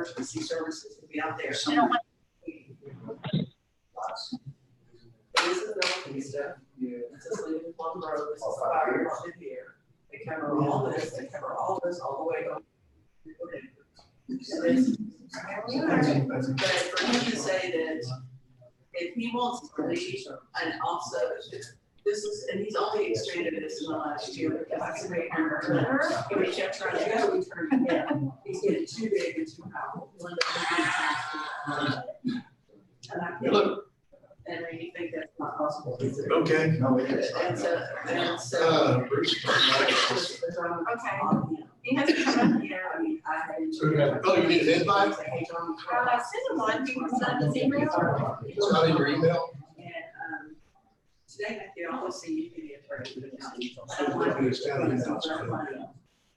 emergency services to be out there. I don't want This is Bellevista. This is Lincoln Plum Road. This is the fire department here. They cover all this. They cover all this all the way up. So this, but for him to say that if he wants to leave, and also this is, and he's only expanded this in the last year because I said, and we kept trying to go, we turned it down. He's getting too big and too powerful. And I think, and you think that's not possible, is it? Okay. And so. Bruce. Okay. He hasn't come up here. I mean, I had. Oh, you need an invite? Say, hey, John. Send him one. You can send his email. It's not in your email? And, today I can only see you, the attorney for the county. It's got it in house.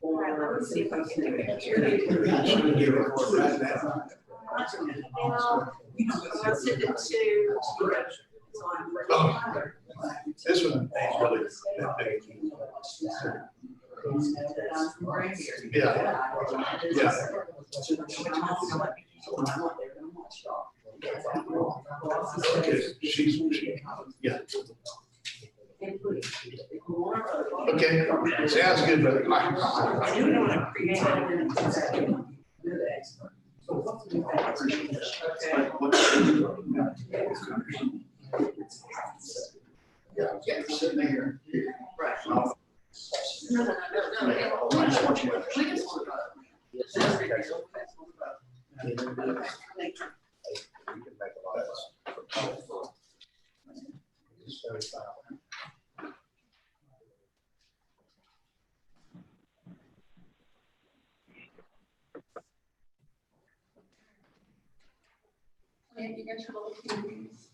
Or see if I can do it. Should give it right now. I'll send it to. Oh, this one ain't really that big. Yeah. Okay, yeah. Okay, sounds good, brother. I do want to create Yeah, sitting there. Right. No, We just want You get your little keys.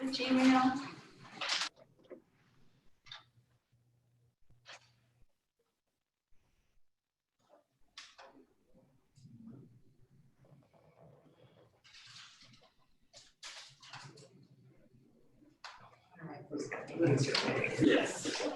The Gmail. Yes.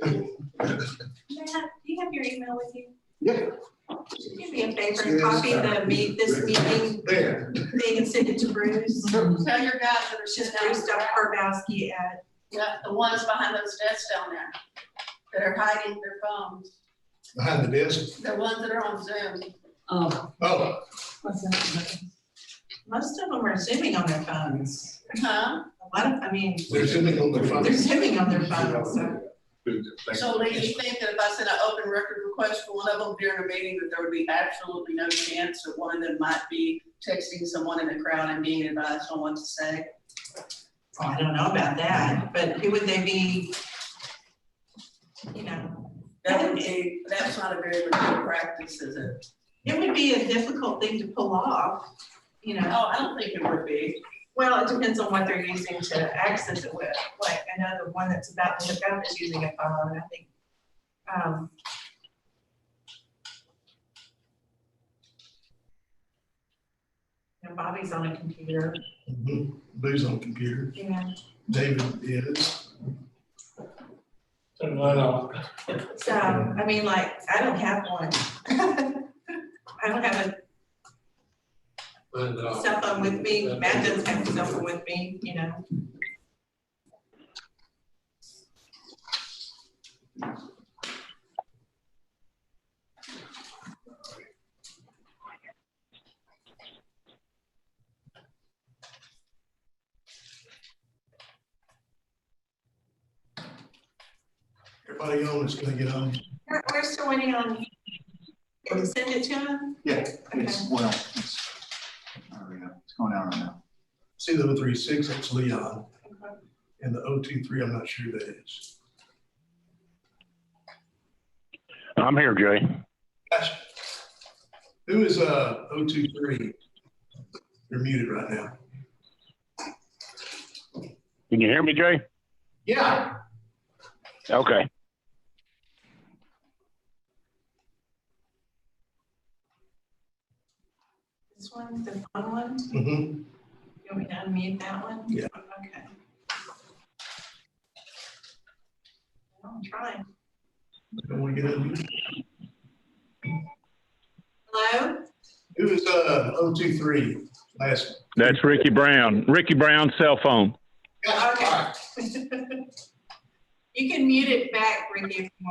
Matt, do you have your email with you? Yeah. Do me a favor and copy this meeting There. thing and send it to Bruce. Tell your guys that are It's sitting just down, Bruce.Karbowski at. yeah, the ones behind those desks down there that are hiding their phones, Behind the desk. the ones that are on Zoom. Oh. Oh, Most of them are Zooming on their phones. Huh? A lot of, I mean, they're sitting on their phone. they're Zooming on their phones, so. So Lee, you think that if I sent an open record request for one of them during a meeting, that there would be absolutely no chance that one of them might be texting someone in the crowd and being advised on what to say? I don't know about that, but who would they be? You know, That's not a very good practice, is it? it would be a difficult thing to pull off, you know. Oh, I don't think it would be. Well, it depends on what they're using to access it with. Like, I know the one that's about to hook up is using a phone, I think. And Bobby's on a computer. Boo's on computer. Yeah. David is. So, I mean, like, I don't have one. I don't have a cell phone with me. Matt doesn't have a cell phone with me, you know. everybody on that's gonna get on. We're still waiting on, can you send it to him? Yeah, it's going out right now. See the 036, that's Leon. And the 023, I'm not sure who that is. I'm here, Jay. Gotcha. Who is 023? You're muted right now. Can you hear me, Jay? Yeah. Okay. This one, the phone one? Mm-hmm. You want me to unmute that one? Yeah. Okay. I'm trying. Don't want to get unmuted. Hello? Who is 023? Last. That's Ricky Brown. Ricky Brown's cell phone. Gotcha. All right. You can mute it back, Ricky, if you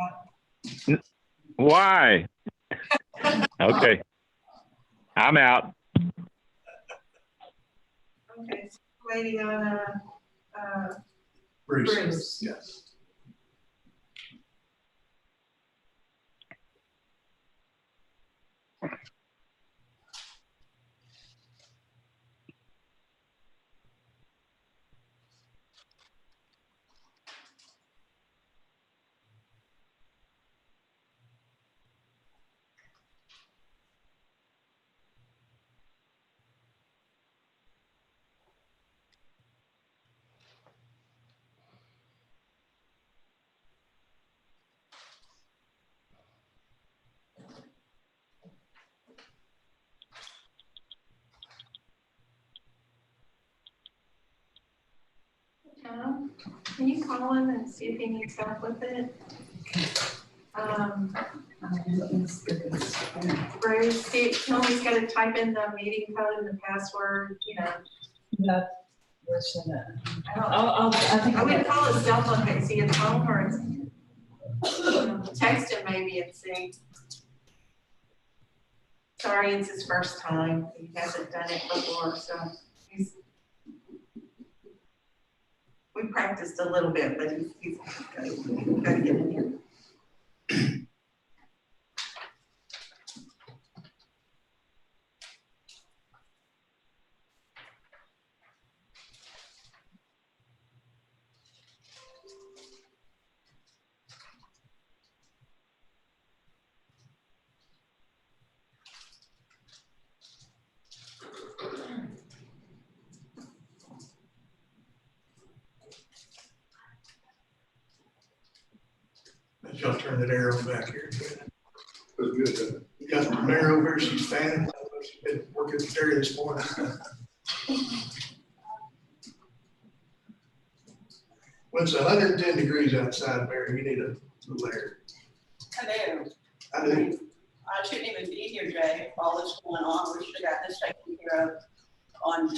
want. Why? Okay. I'm out. Okay, so waiting on, Bruce. Bruce. Yes. Tom, can you call him and see if he needs help with it? Bruce, tell him he's gotta type in the meeting code and the password, you know. That, where's that? I I think. I would call his cell phone, but see his phone or text him maybe and see. Sorry, it's his first time. He hasn't done it before, so we practiced a little bit, but he's gotta get in here. Let y'all turn that arrow back here. That's good, doesn't it? You got the mayor over here, she's fanning. She's been working with Terry this morning. When it's 110 degrees outside, Mary, you need a little air. I do. I do. I shouldn't even be here, Jay, if all this is going on. We should have got this taken care of on,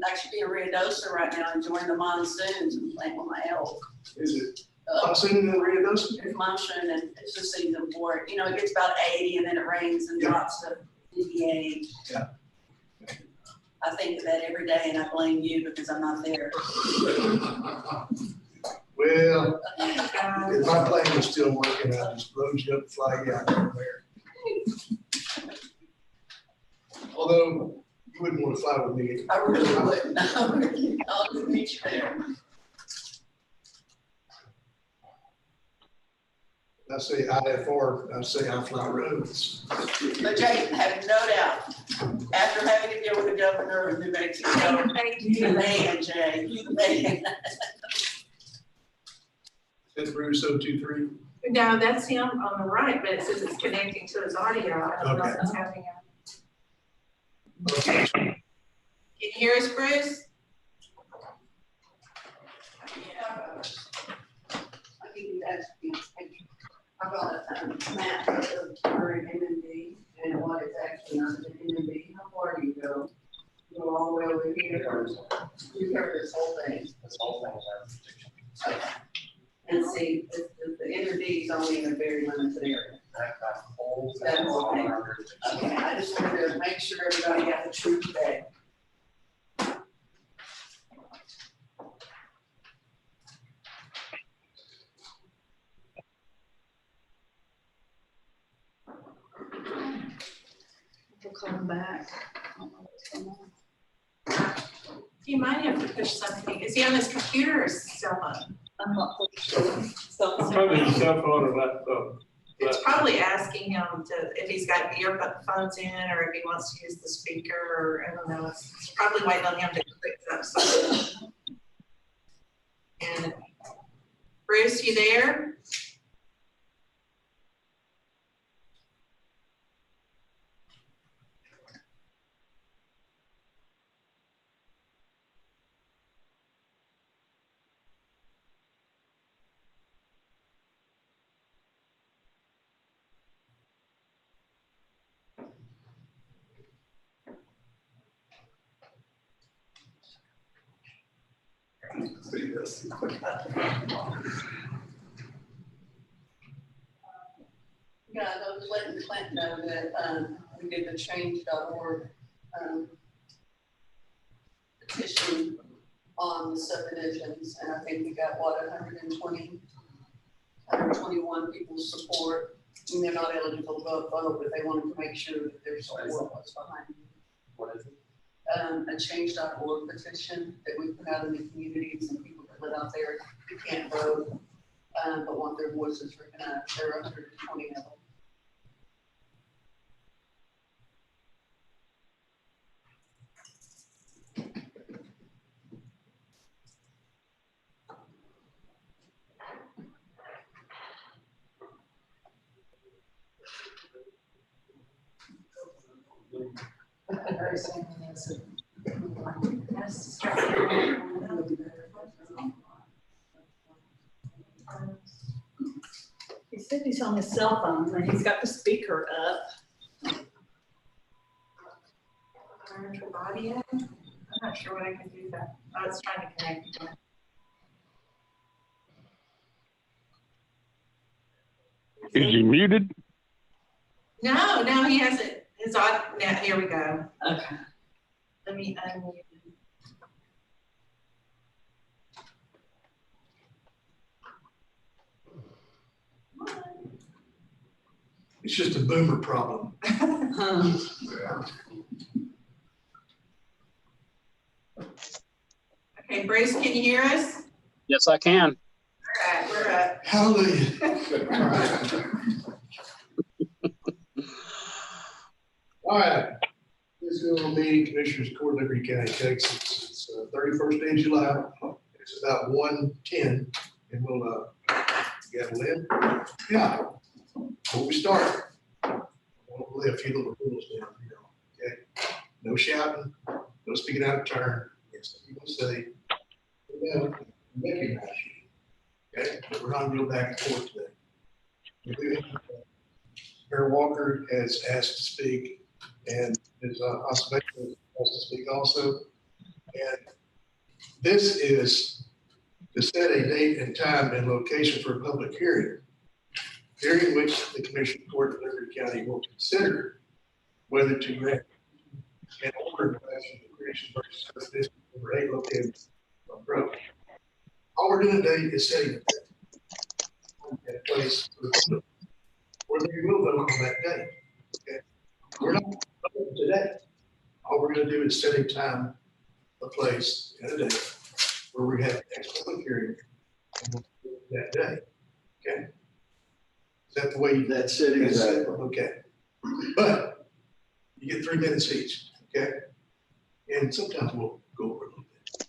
I should be in Ruidoso right now enjoying the monsoons and playing with my elk. Is it monsoon in Ruidoso? It's monsoon and it's the season for it. You know, it gets about 80 and then it rains and Yeah. drops to 58. Yeah. I think of that every day and I blame you because I'm not there. Well, if my plane was still working, I'd just load you up and fly you out from there. Although, you wouldn't want to fly with me. I really wouldn't. I'll just meet you there. I say IFR, I say I fly roads. But Jay, have no doubt, after having to deal with the governor of New Mexico, you the man, Jay, you the man. That's Bruce 023. No, that's him on the right, but it says it's connecting to his audio. I don't know if it's having a. Okay. Can you hear us, Bruce? I think that's, I got a map of current MMD and what is actually under the MMD. How far do you go? You go all the way over here. You cover this whole thing. This whole thing is our jurisdiction. Okay. And see, the MMD is only in a very limited area. That whole That's thing is all okay. our jurisdiction. Okay, I just wanted to make sure everybody got the truth today. Come back. I don't know what's going on. He might have to push something. Is he on his computer or his cell phone? I'm not sure. So, Probably the cell phone or laptop. It's probably asking him if he's got earphones in or if he wants to use the speaker or I don't know. It's probably waiting on him to click up something. And Bruce, you there? Guys, I was letting Clint know that, we did the change.org, petition on the subdivisions, and I think we got, 121 people's support. And they're not eligible to vote, but they wanted to make sure that their support was behind it. What is it? A change.org petition that we put out in the communities and people that live out there who can't vote, but want their voices recognized. There are 120 of them. very same thing as a- That's distracting. He said he's on his cell phone and he's got the speaker up. Virtual audio? I'm not sure what I can do that. I was trying to connect you. Is he muted? No, he hasn't. His odd, now, here we go. Okay. Let me unmute. It's just a boomer problem. Okay, Bruce, can you hear us? Yes, I can. All right, we're up. Hallelujah. All right. This is a meeting, Commissioners Court, Liberty County, Texas. It's 31st day of July. It's about 1:10, and we'll get Lynn. Yeah. Before we start, I want to lay a few little rules down, okay? No shouting, no speaking out of turn. Yes, people say, well, recognize you. Okay, but we're not going to go back and forth today. Mayor Walker has asked to speak, and Ms. Acevedo has asked to speak also. And this is to set a date and time and location for a public hearing, during which the Commission Court of Liberty County will consider whether to grant an order of creation versus subdivision number 8 located on the road. All we're doing today is setting a place for the vote, where we will vote on that day. Okay, we're not voting today. All we're going to do is set a time, a place, and a day where we have the next public hearing and we'll do it that day. Okay, is that the way That's it, exactly. Okay, but you get 3 minutes each. Okay, and sometimes we'll go over a little bit.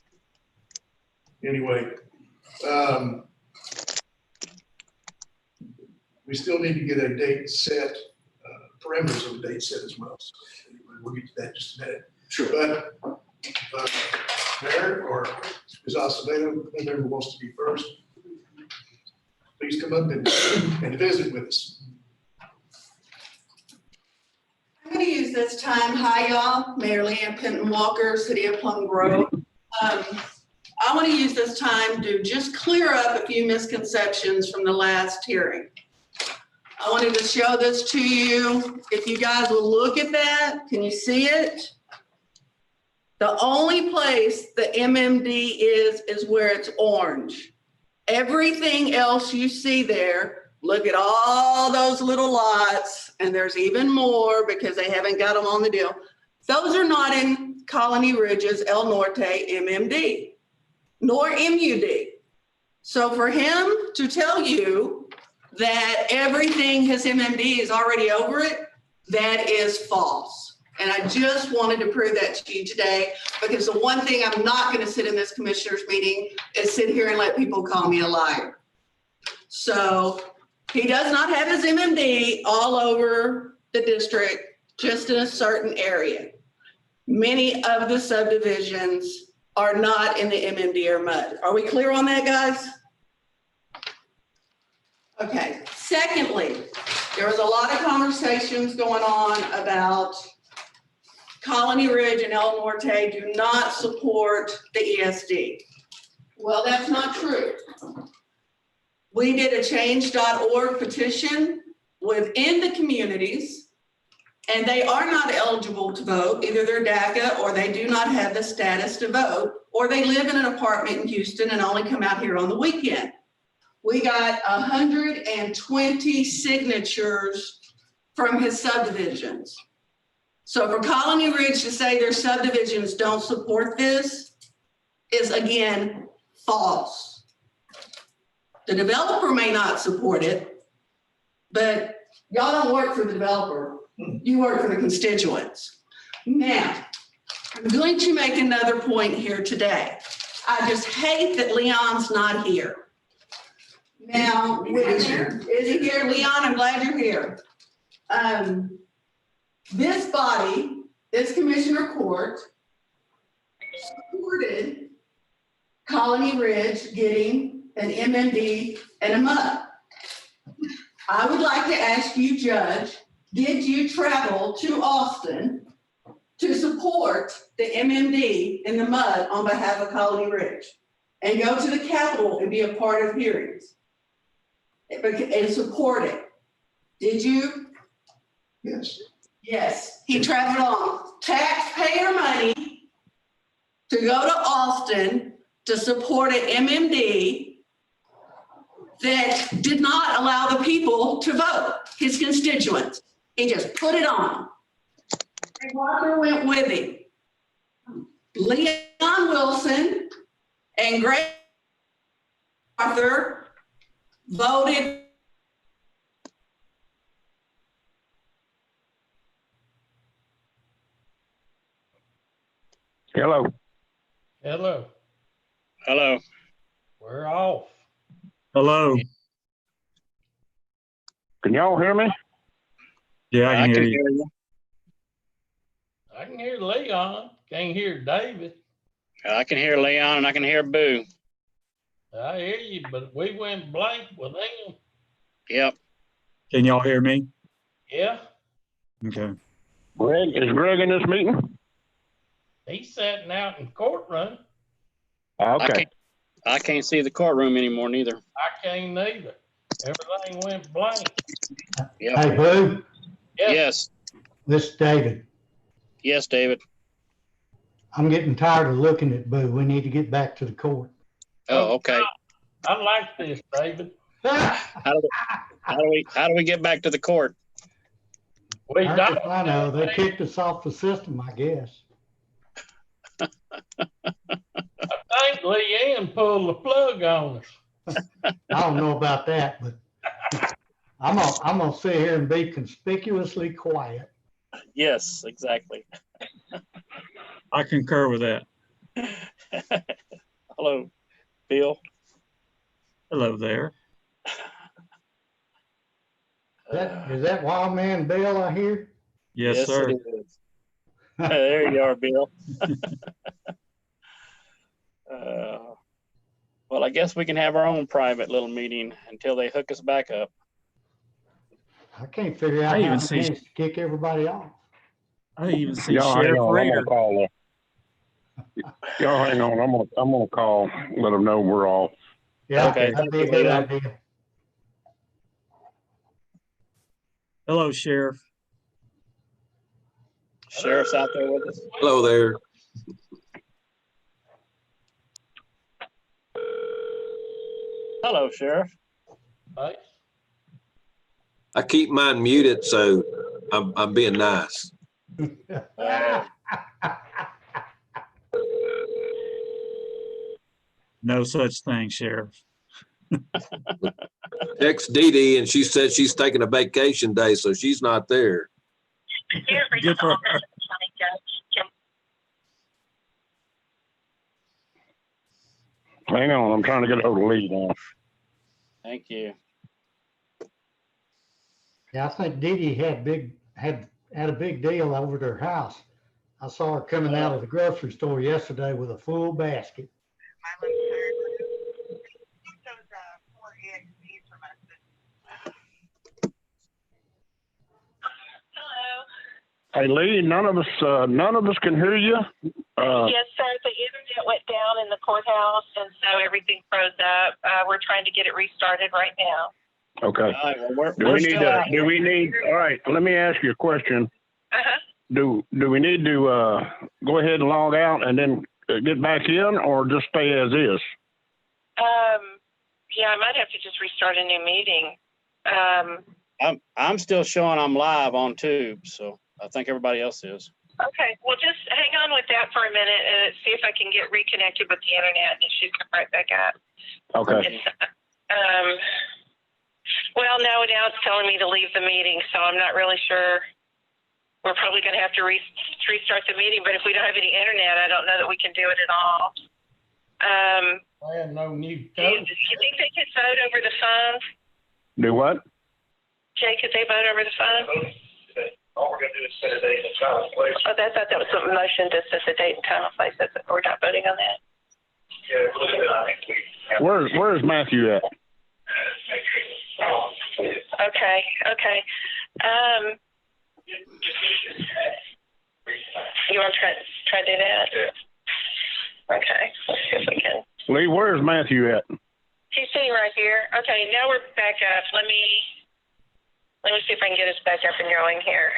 Anyway, we still need to get a date set, parameters of a date set as well. So we'll get to that in just a minute. Sure. But Mayor or Ms. Acevedo, whoever wants to be first, please come up and visit with us. I'm gonna use this time, hi y'all, Mayor Leanne Penton Walker, City of Plum Grove. I wanna use this time to just clear up a few misconceptions from the last hearing. I wanted to show this to you. If you guys will look at that, can you see it? The only place the MMD is where it's orange. Everything else you see there look at all those little lots, and there's even more because they haven't got them on the deal. Those are not in Colony Ridge's El Norte MMD, nor MUD. So for him to tell you that everything his MMD is already over it, that is false. And I just wanted to prove that to you today, because the one thing I'm not going to sit in this commissioners meeting is sit here and let people call me a liar. So he does not have his MMD all over the district, just in a certain area. Many of the subdivisions are not in the MMD or MUD. Are we clear on that, guys? Okay. Secondly, there was a lot of conversations going on about Colony Ridge and El Norte do not support the ESD. Well, that's not true. We did a change.org petition within the communities, and they are not eligible to vote. Either they're DACA or they do not have the status to vote, or they live in an apartment in Houston and only come out here on the weekend. We got 120 signatures from his subdivisions. So for Colony Ridge to say their subdivisions don't support this is, again, false. The developer may not support it, but y'all don't work for the developer. You work for the constituents. Now, I'm going to make another point here today. I just hate that Leon's not here. Now, is he here? Leon, I'm glad you're here. This body, this Commissioner Court, supported Colony Ridge getting an MMD and a MUD. I would like to ask you, Judge, did you travel to Austin to support the MMD and the MUD on behalf of Colony Ridge? And go to the Capitol and be a part of hearings and support it? Did you? Yes. Yes, he traveled on taxpayer money to go to Austin to support an MMD that did not allow the people to vote, his constituents. He just put it on. And Walker went with him. Leon Wilson and Greg Arthur voted. Hello. Hello, Hello. we're off. Hello. Can y'all hear me? Yeah, I can hear you. you. I can hear Leon, can't hear David. I can hear Leon and I can hear Boo. I hear you, but we went blank with them. Yep. Can y'all hear me? Yeah, Okay. Greg, is Greg in this meeting? he's sitting out in the courtroom. Okay. I can't see the courtroom anymore neither. I can't either. Everything went blank. Yep. Hey, Boo, Yeah, Yes. this is David. Yes, David. I'm getting tired of looking at Boo. We need to get back to the court. Oh, okay. I like this, David. How do we get back to the court? We don't. I know, they kicked us off the system, I guess. I think Leanne pulled the plug on us. I don't know about that, but I'm gonna sit here and be conspicuously quiet. Yes, exactly. I concur with that. Hello, Bill. Hello there. Is that Wild Man Bill I hear? Yes, sir. It is. There you are, Bill. Well, I guess we can have our own private little meeting until they hook us back up. I can't figure out I how even to see- kick everybody off. I even see Y'all hang Sheriff on, I'm Reader. gonna call them. Y'all hang on, I'm gonna call, let them know we're off. Yeah, Okay. that'd be a good idea. Hello, Sheriff. Sheriff's out there with us. Hello there. Hello, Sheriff. Right? I keep mine muted, so I'm being nice. No such thing, Sheriff. Text Dee Dee, and she said she's taking a vacation day, so she's not there. Good for her. Hang on, I'm trying to get a hold of Lee now. Thank you. Yeah, I think Dee Dee had a big deal over at her house. I saw her coming out of the grocery store yesterday with a full basket. Hey, Lee, none of us can hear you. Yes, sir. The internet went down in the courthouse, and so everything froze up. We're trying to get it restarted right now. Okay. All right, well, we're still out here. All right, let me ask you a question. Uh-huh. Do we need to go ahead and log out and then get back in, or just stay as is? Yeah, I might have to just restart a new meeting. I'm still showing I'm live on Tube, so I think everybody else is. Okay, well, just hang on with that for a minute and see if I can get reconnected with the internet, and it should come right back up. Okay. It's, well, now it's telling me to leave the meeting, so I'm not really sure. We're probably going to have to restart the meeting, but if we don't have any internet, I don't know that we can do it at all. I have no new Do you think they could vote over the phone? Do what? Jay, could they vote over the phone? All we're gonna do is set a date and time and place. Oh, I thought that was a motion to set the date and time and place. We're not voting on that. Yeah, I think we. Where's Matthew at? Okay. You want to try to do that? Okay, let's see if we can. Lee, where's Matthew at? He's sitting right here. Okay, now we're back up. Let me see if I can get us back up and going here.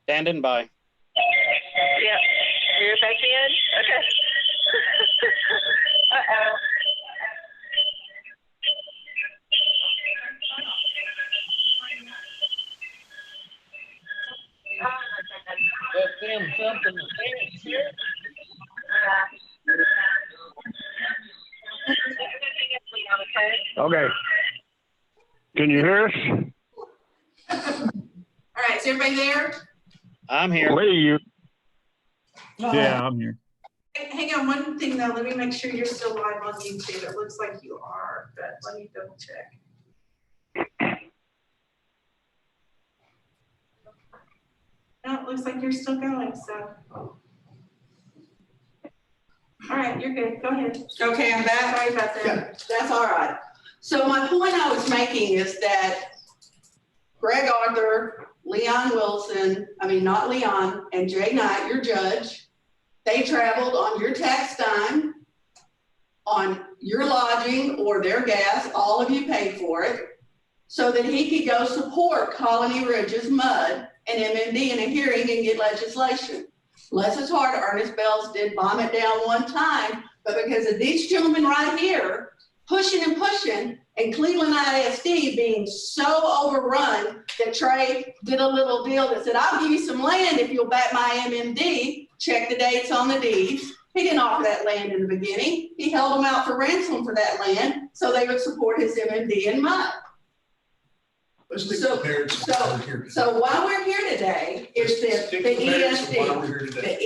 Standing by. Yeah, you're back in? Okay. Uh-oh. Let them something to say, Sheriff. Okay. Can you hear us? All right, is everybody there? I'm here. Lee, you. Yeah, I'm here. Hang on one thing though, let me make sure you're still live on YouTube. It looks like you are, but let me double check. No, it looks like you're still going, so. All right, you're good, go ahead. Okay, I'm back. Sorry about that. That's all right. So my point I was making is that Greg Arthur, not Leon, and Jay Knight, your judge, they traveled on your tax dime, on your lodging or their gas, all of you paid for it, so that he could go support Colony Ridge's MUD and MMD in a hearing and get legislation. Bless his heart, Ernest Bells did bomb it down one time, but because of these gentlemen right here pushing, and Cleveland ISD being so overrun that Trey did a little deal that said, I'll give you some land if you'll back my MMD, check the dates on the deeds. He didn't offer that land in the beginning. He held them out for ransom for that land so they would support his MMD and MUD. Let's stick to parents. So why we're here today is that the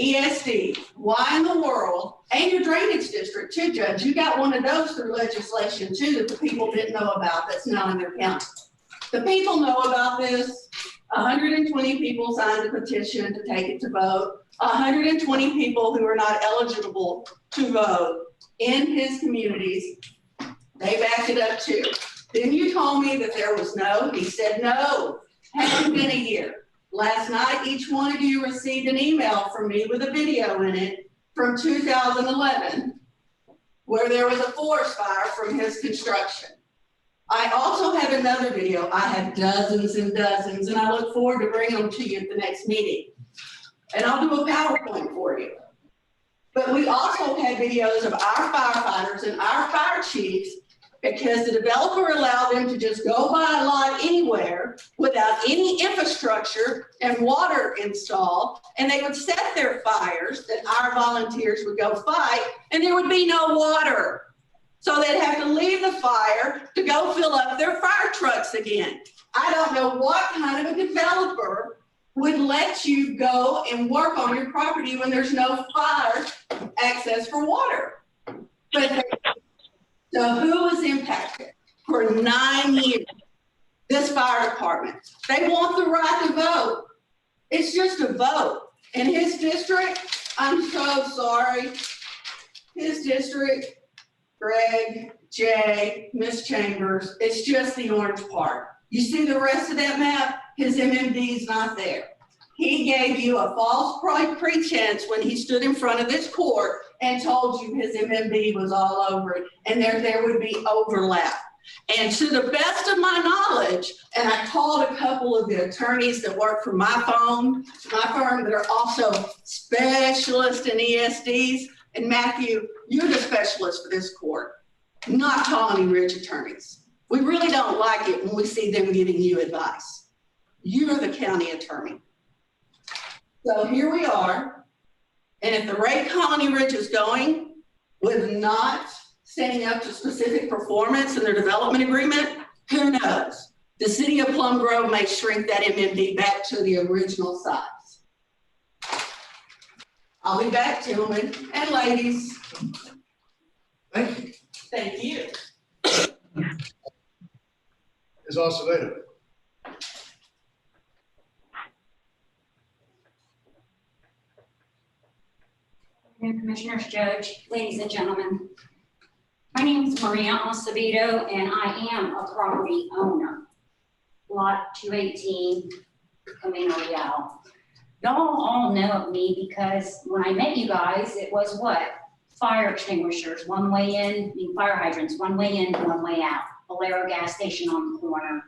ESD, why in the world, and your drainage district too, Judge, you got one of those through legislation too that the people didn't know about that's not in their county. The people know about this. 120 people signed a petition to take it to vote. 120 people who are not eligible to vote in his communities, they backed it up too. Then you told me that there was no, he said no, hasn't been a year. Last night, each one of you received an email from me with a video in it from 2011, where there was a forest fire from his construction. I also have another video. I have dozens and dozens, and I look forward to bringing them to you at the next meeting. And I'll do a PowerPoint for you. But we also have videos of our firefighters and our fire chiefs because the developer allowed them to just go buy a lot anywhere without any infrastructure and water installed. And they would set their fires that our volunteers would go fight, and there would be no water. So they'd have to leave the fire to go fill up their fire trucks again. I don't know what kind of a developer would let you go and work on your property when there's no fire access for water. But so who was impacted for 9 years? This fire department. They want the right to vote. It's just a vote. In his district, I'm so sorry. His district, Greg, Jay, Miss Chambers, it's just the orange part. You see the rest of that map? His MMD is not there. He gave you a false pretense when he stood in front of this court and told you his MMD was all over it and there would be overlap. And to the best of my knowledge, and I called a couple of the attorneys that work for my firm that are also specialists in ESDs, and Matthew, you're the specialist for this court, not Colony Ridge attorneys. We really don't like it when we see them giving you advice. You're the county attorney. So here we are, and if the rate Colony Ridge is going with not standing up to specific performance in their development agreement, who knows? The city of Plum Grove may shrink that MMD back to the original size. I'll be back, gentlemen and ladies. Thank you. Thank you. Ms. Acevedo. Commissioners, Judge, ladies and gentlemen. My name is Maria Acevedo, and I am a property owner. Lot 218, Camino Real. Y'all all know of me because when I met you guys, it was what? Fire extinguishers, one way in, fire hydrants, one way in, one way out. Valero gas station on the corner,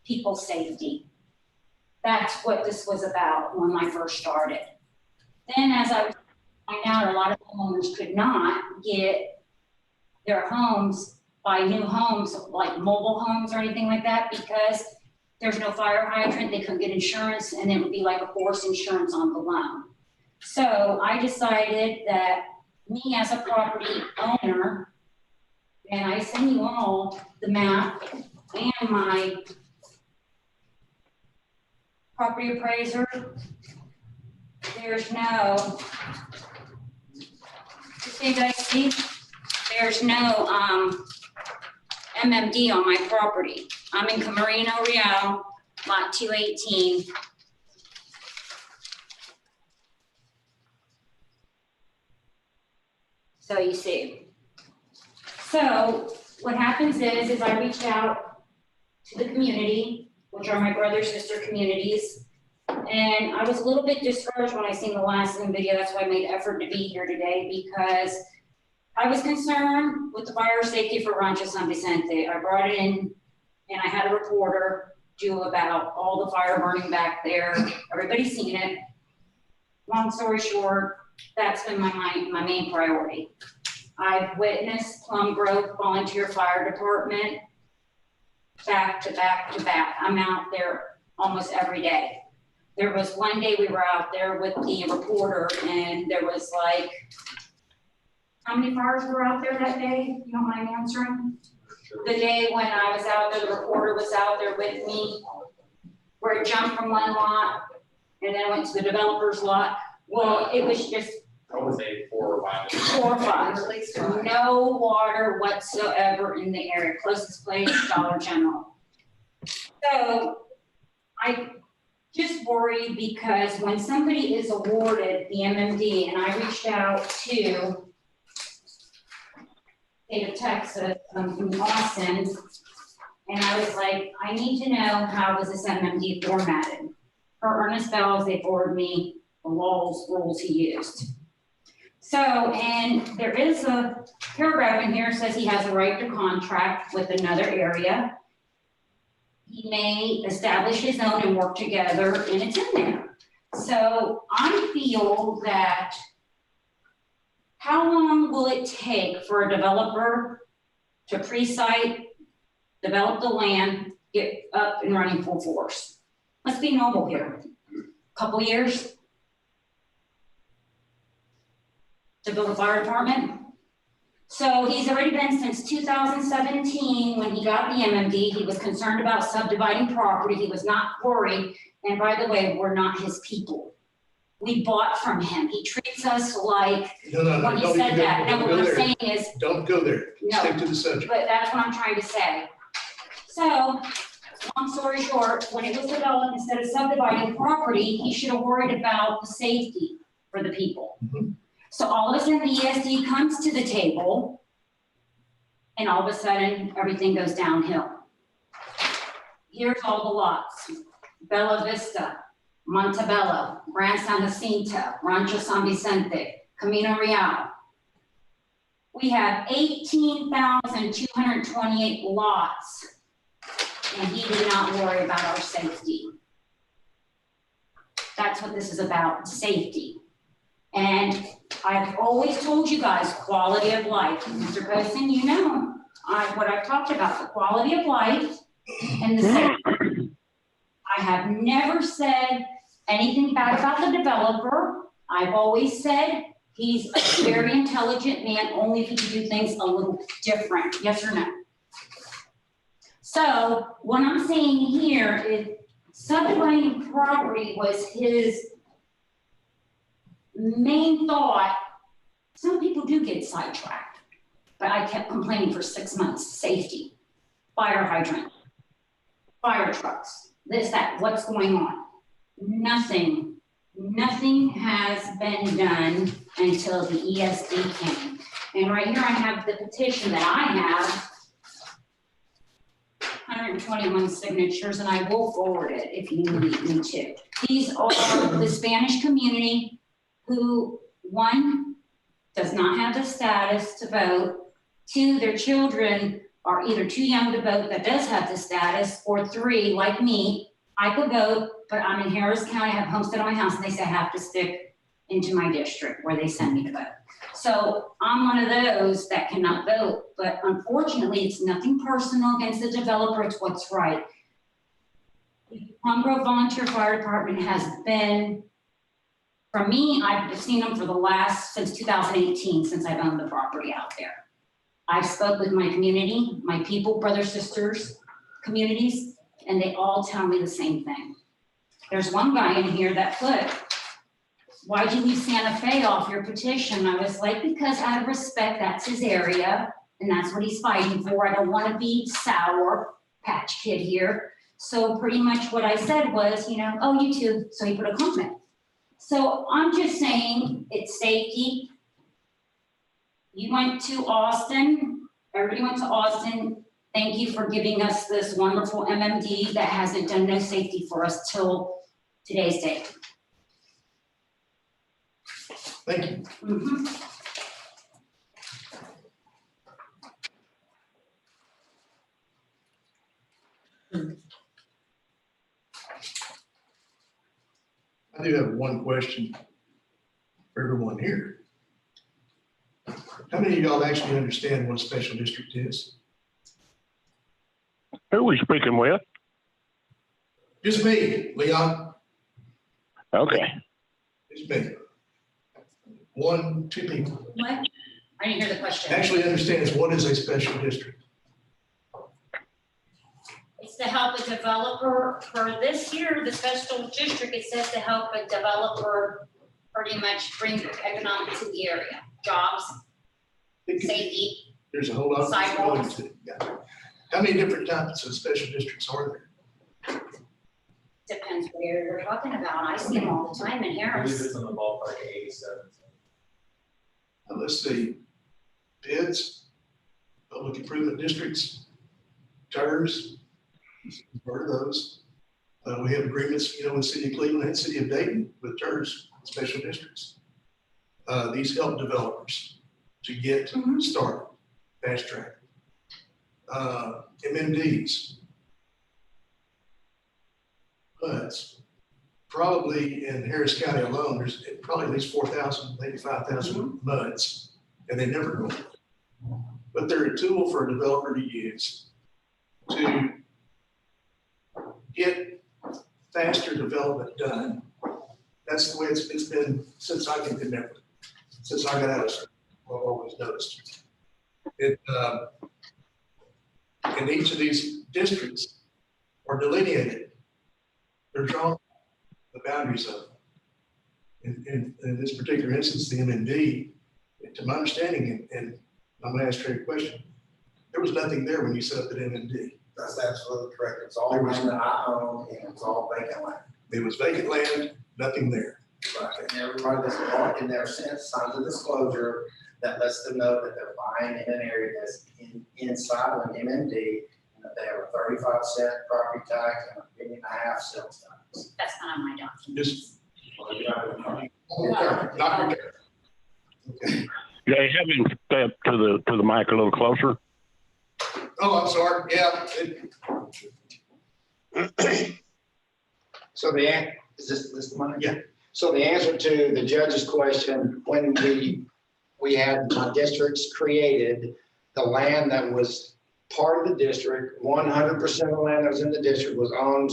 people safety. That's what this was about when I first started. Then as I was finding out, a lot of homeowners could not get their homes, buy new homes, like mobile homes or anything like that, because there's no fire hydrant, they couldn't get insurance, and it would be like a forced insurance on the loan. So I decided that me as a property owner, and I send you all the map and my property appraiser. There's no, you guys see, there's no MMD on my property. I'm in Camarino Real, lot 218. So you see. So what happens is I reached out to the community, which are my brother, sister communities. And I was a little bit discouraged when I seen the last Zoom video. That's why I made the effort to be here today, because I was concerned with the fire safety for Rancho San Vicente. I brought it in and I had a reporter do about all the fire burning back there. Everybody's seen it. Long story short, that's been my main priority. I've witnessed Plum Grove Volunteer Fire Department back to back to back. I'm out there almost every day. There was one day we were out there with the reporter and there was like, how many fires were out there that day? You don't mind answering? Sure. The day when I was out there, the reporter was out there with me, where it jumped from one lot and then went to the developer's lot. Well, it was just I would say 4 or 5. 4 or 5. No water whatsoever in the area. Closest place, Dollar General. So I just worry because when somebody is awarded the MMD, and I reached out to state of Texas, from Austin, and I was like, I need to know how was this MMD formatted. For Ernest Bells, they forwarded me the rules he used. So, and there is a paragraph in here that says he has a right to contract with another area. He may establish his own and work together, and it's in there. So I feel that how long will it take for a developer to pre-site, develop the land, get up and running full force. Let's be normal here. Couple years to build a fire department. So he's already been since 2017 when he got the MMD. He was concerned about subdividing property. He was not worried. And by the way, we're not his people. We bought from him. He treats us like, No, when he don't said even that, go- no, don't what go I'm there. saying is, Don't go there. No. Stick to the subject. but that's what I'm trying to say. So, long story short, when it was developed, instead of subdividing property, he should have worried about the safety for the people. Mhm. So all of a sudden, the ESD comes to the table, and all of a sudden, everything goes downhill. Here's all the lots: Bella Vista, Montebello, Gran San Jacinto, Rancho San Vicente, Camino Real. We have 18,228 lots, and he did not worry about our safety. That's what this is about, safety. And I've always told you guys, quality of life. Mr. Poston, you know what I've talked about, the quality of life and the safety. I have never said anything bad about the developer. I've always said he's a very intelligent man, only if he can do things a little different, yes or no? So what I'm saying here is subdividing property was his main thought. Some people do get sidetracked, but I kept complaining for 6 months, safety, fire hydrant, fire trucks, this, that, what's going on? Nothing has been done until the ESD came. And right here I have the petition that I have, 121 signatures, and I will forward it if you need me to. These are the Spanish community who, one, does not have the status to vote, two, their children are either too young to vote that does have the status, or three, like me, I could vote, but I'm in Harris County, I have homestead on my house, and they say I have to stick into my district where they send me to vote. So I'm one of those that cannot vote, but unfortunately, it's nothing personal against the developer, it's what's right. The Plum Grove Volunteer Fire Department has been, for me, I've seen them for the last, since 2018, since I've owned the property out there. I've spoke with my community, my people, brothers, sisters, communities, and they all tell me the same thing. There's one guy in here that put, why'd you leave Santa Fe off your petition? I was like, because out of respect, that's his area, and that's what he's fighting for. I don't want to be sour patch kid here. So pretty much what I said was, oh, you too. So he put a comment. So I'm just saying it's safety. You went to Austin, everybody went to Austin. Thank you for giving us this wonderful MMD that hasn't done no safety for us till today's date. Thank you. Mm-hmm. I do have one question for everyone here. How many of y'all actually understand what a special district is? Who are we speaking with? Just me, Leon. Okay. Just me. One, two people. What? I didn't hear the question. Actually understands what is a special district. It's to help a developer, for this year, the special district, it says to help a developer pretty much bring economic to the area, jobs, safety. There's a whole lot of Sidewalks. possibilities to it. Yeah. How many different types of special districts are there? Depends what area we're talking about. I see them all the time in I believe Harris. it's in the ballpark of 87. Let's see, PIDs, public improvement districts, TERS, part of those. We have agreements, with City of Cleveland and City of Dayton with TERS, special districts. These help developers to get started, fast track. MMDs. But probably in Harris County alone, there's probably at least 4,000, maybe 5,000 MUDs, and they never go. but they're a tool for a developer to use to get faster development done. That's the way it's been since I can remember, since I got out of school. I've always noticed. It, and each of these districts are delineated. They're drawn the boundaries of them. In this particular instance, the MMD, to my understanding, and I'm gonna ask Trey a question, there was nothing there when you set up the MMD. That's absolutely correct. It's all land that I own and it's all vacant land. It was vacant land, nothing there. Right, and everybody that's bought in there since signs a disclosure that lets them know that they're buying in an area that's inside of an MMD, and that they have a 35-cent property tax and a $1.5 million sales tax. That's not on my document. Just. Okay. Yeah, have him step to the mic a little closer. Oh, I'm sorry. Yeah. So is this the money? Yeah. So the answer to the judge's question, when we had my districts created, the land that was part of the district, 100% of the land that was in the district was owned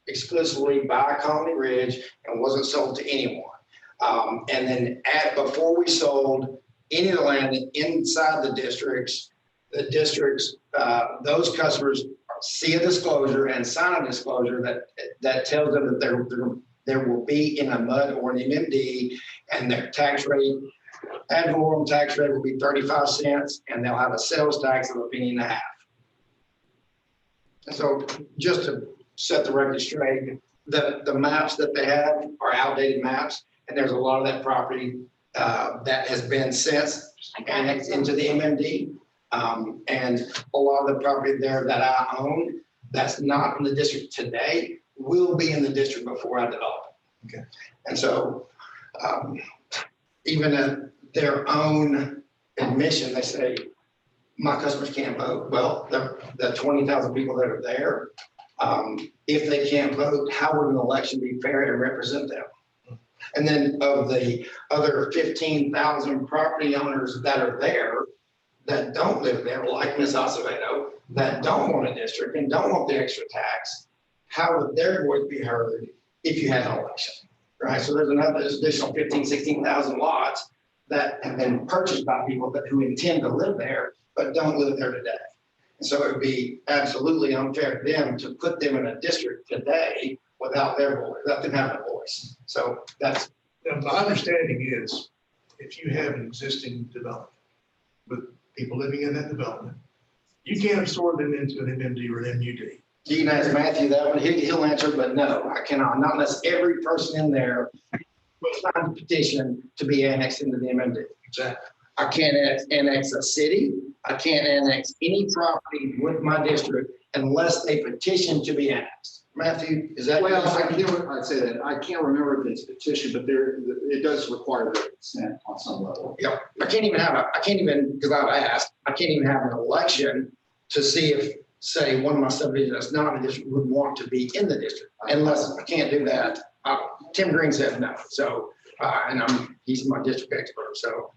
exclusively by Colony Ridge and wasn't sold to anyone. And then before we sold any of the land inside the districts, those customers see a disclosure and sign a disclosure that tells them that there will be in a MUD or an MMD, and their tax rate, ad valorem tax rate will be 35 cents, and they'll have a sales tax of $1.5 million. So just to set the record straight, the maps that they have are outdated maps, and there's a lot of that property that has been since annexed into the MMD. And a lot of the property there that I own, that's not in the district today, will be in the district before I develop it. Okay. And so even at their own admission, they say, my customers can't vote. Well, the 20,000 people that are there, if they can't vote, how would an election be fair to represent them? And then of the other 15,000 property owners that are there, that don't live there, like Ms. Acevedo, that don't want a district and don't want the extra tax, how would their voice be heard if you had an election, right? So there's additional 15, 16,000 lots that have been purchased by people who intend to live there, but don't live there today. And so it would be absolutely unfair to them to put them in a district today without their voice, without them having a voice. So that's. Now, my understanding is if you have an existing development with people living in that development, you can't absorb them into an MMD or an MUD. You can ask Matthew that one, he'll answer, but no, I cannot, not unless every person in there will sign a petition to be annexed into the MMD. Exactly. I can't annex a city, I can't annex any property with my district unless they petition to be annexed. Matthew, is that? Well, I'd say that I can't remember if it's a petition, but it does require their consent on some level. Yeah, I can't even, because I've asked, I can't even have an election to see if, say, one of my subdivisions that's not in the district would want to be in the district, unless I can't do that. Tim Green said no, so, and he's my district expert, so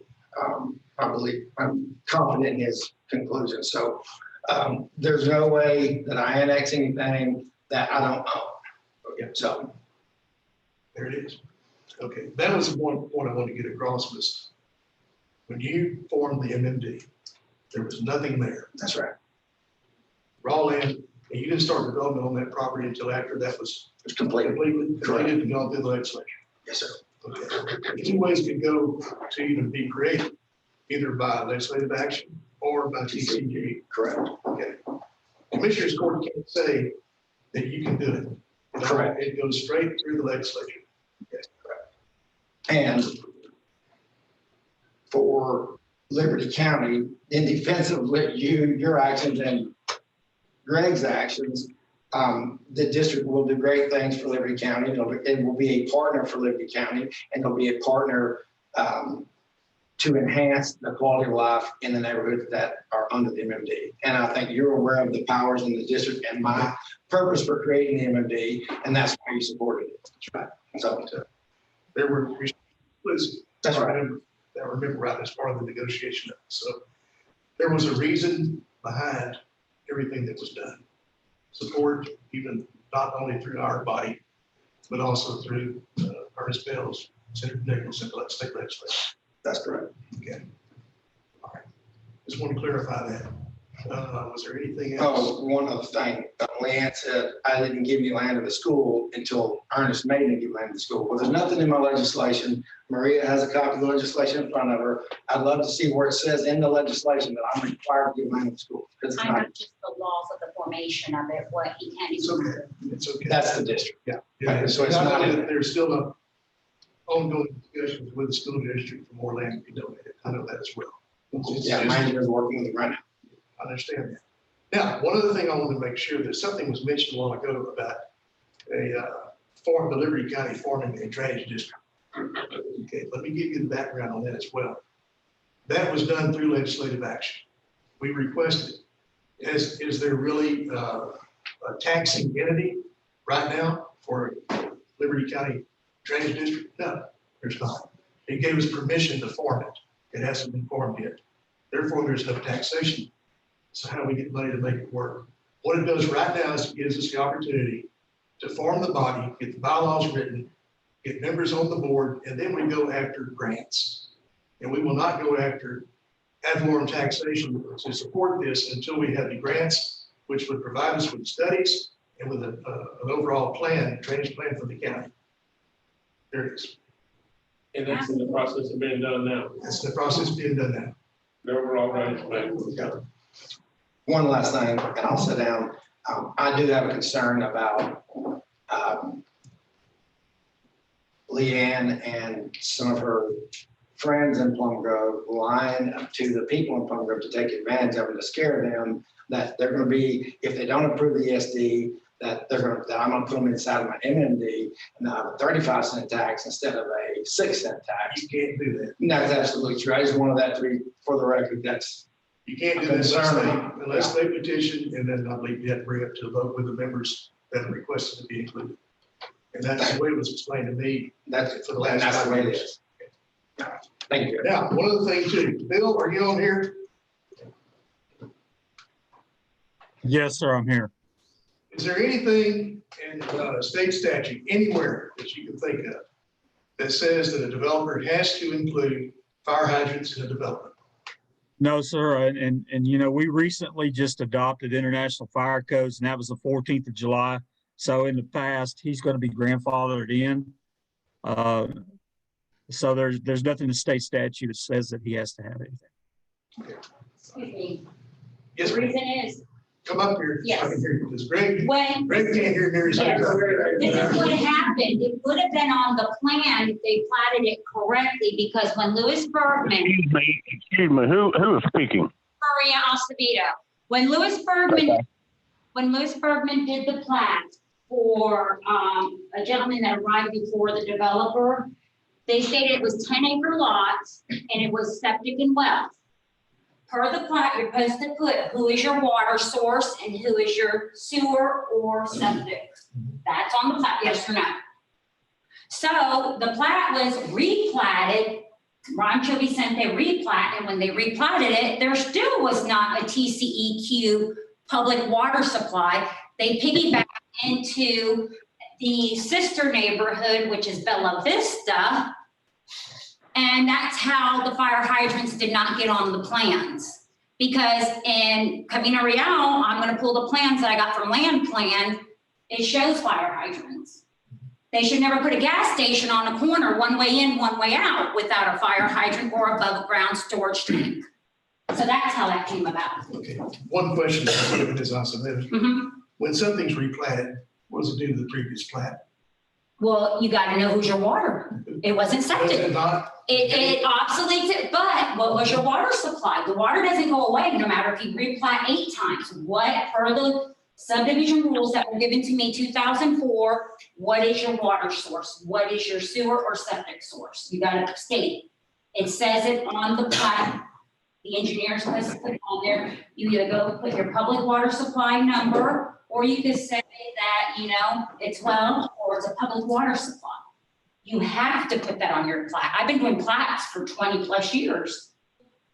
I'm confident in his conclusion. So there's no way that I annex anything that I don't own. Okay, so. There it is. Okay, that was the one point I wanted to get across was when you formed the MMD, there was nothing there. That's right. Raw land, and you didn't start development on that property until after that was completed and gone through the legislature. Yes, sir. Okay. Two ways could go to even be created, either by legislative action or by TCG. Correct. Okay. Commissioner's Court can't say that you can do it. Correct. It goes straight through the legislature. Yes, correct. And for Liberty County, in defense of your actions and Greg's actions, the district will do great things for Liberty County. It will be a partner for Liberty County, and it'll be a partner to enhance the quality of life in the neighborhoods that are under the MMD. And I think you're aware of the powers in the district and my purpose for creating the MMD, and that's why you supported it. That's right. So there were, that's right. I remember right as part of the negotiation. So there was a reason behind everything that was done. Support, even not only through our body, but also through Ernest Bell's, Senator Nichols, and state legislature. That's correct. Okay. All right. Just want to clarify that. Was there anything else? Oh, one other thing. Leanne said, I didn't give you land of the school until Ernest made me give land of the school. Well, there's nothing in my legislation. Maria has a copy of the legislation in front of her. I'd love to see where it says in the legislation that I'm required to give land of the school. Because it's I not, have just the laws of the formation of it, what he can It's do. okay. It's okay. that's the district. Yeah. Okay, so it's Not not only in that, there's still a ongoing discussions with the school district for more land to be donated. I know that as well. Yeah, my engineer's working with it right now. I understand that. Now, one other thing I wanted to make sure that something was mentioned a while ago about the Liberty County forming a drainage district. Okay, let me give you the background on that as well. That was done through legislative action. We requested, is there really a taxing entity right now for Liberty County Drainage District? No, there's not. It gave us permission to form it. It hasn't been formed yet. Therefore, there's no taxation. So how do we get money to make it work? What it does right now is it gives us the opportunity to form the body, get the bylaws written, get members on the board, and then we go after grants. And we will not go after ad valorem taxation to support this until we have the grants, which would provide us with studies and with an overall plan, drainage plan for the county. There it is. And that's in the process of being done now. That's the process being done now. The overall drainage plan. One last thing, and I'll sit down. I do have a concern about Leanne and some of her friends in Plum Grove lying to the people in Plum Grove to take advantage of them, to scare them that they're going to be, if they don't approve the ESD, that I'm going to put them inside of my MMD and they'll have a 35-cent tax instead of a 6-cent tax. You can't do that. No, that's absolutely true. I just wanted that to be for the record. That's You can't do that unless they petition, and then I believe you have to bring it to a vote with the members that are requested to be included. And that's the way it was explained to me. That's for the last that's the 5 way it years. is. Thank you. Now, one other thing too, Bill, are you on here? Yes, sir, I'm here. Is there anything in state statute anywhere that you can think of that says that a developer has to include fire hydrants in a development? No, sir. And you know, we recently just adopted international fire codes, and that was the 14th of July. So in the past, he's going to be grandfathered in. So there's nothing in the state statute that says that he has to have anything. Excuse me. Yes, The ma'am. reason is, Come up here. So I can hear you, because Greg can't hear near his. Yes. This is what happened. It would have been on the plan if they platted it correctly, because when Louis Bergman, Excuse me, who is speaking? Maria Acevedo, when Louis Bergman did the plat for a gentleman that arrived before the developer, they stated it was 10-acre lots and it was septic and wells. Per the plat, you're supposed to put who is your water source and who is your sewer or septic. That's on the plat, yes or no? So the plat was replatted, Rancho Vicente replat, and when they replatted it, there still was not a TCEQ public water supply. They piggybacked into the sister neighborhood, which is Bella Vista. And that's how the fire hydrants did not get on the plans. Because in Camino Real, I'm gonna pull the plans that I got from Land Plan, it shows fire hydrants. They should never put a gas station on a corner, one way in, one way out, without a fire hydrant or above ground storage tank. So that's how that came about. Okay, one question that is also there. When something's replatted, what does it do to the previous plat? Well, you gotta know who's your water. It wasn't septic. Does it not? It obsoletes it, but what was your water supply? The water doesn't go away no matter if you replat 8 times. What, per the subdivision rules that were given to me 2004, what is your water source? What is your sewer or septic source? You gotta state it. It says it on the plat. The engineer's supposed to put it on there. You either go put your public water supply number, or you could say that, you know, it's well, or it's a public water supply. You have to put that on your plat. I've been doing plats for 20+ years,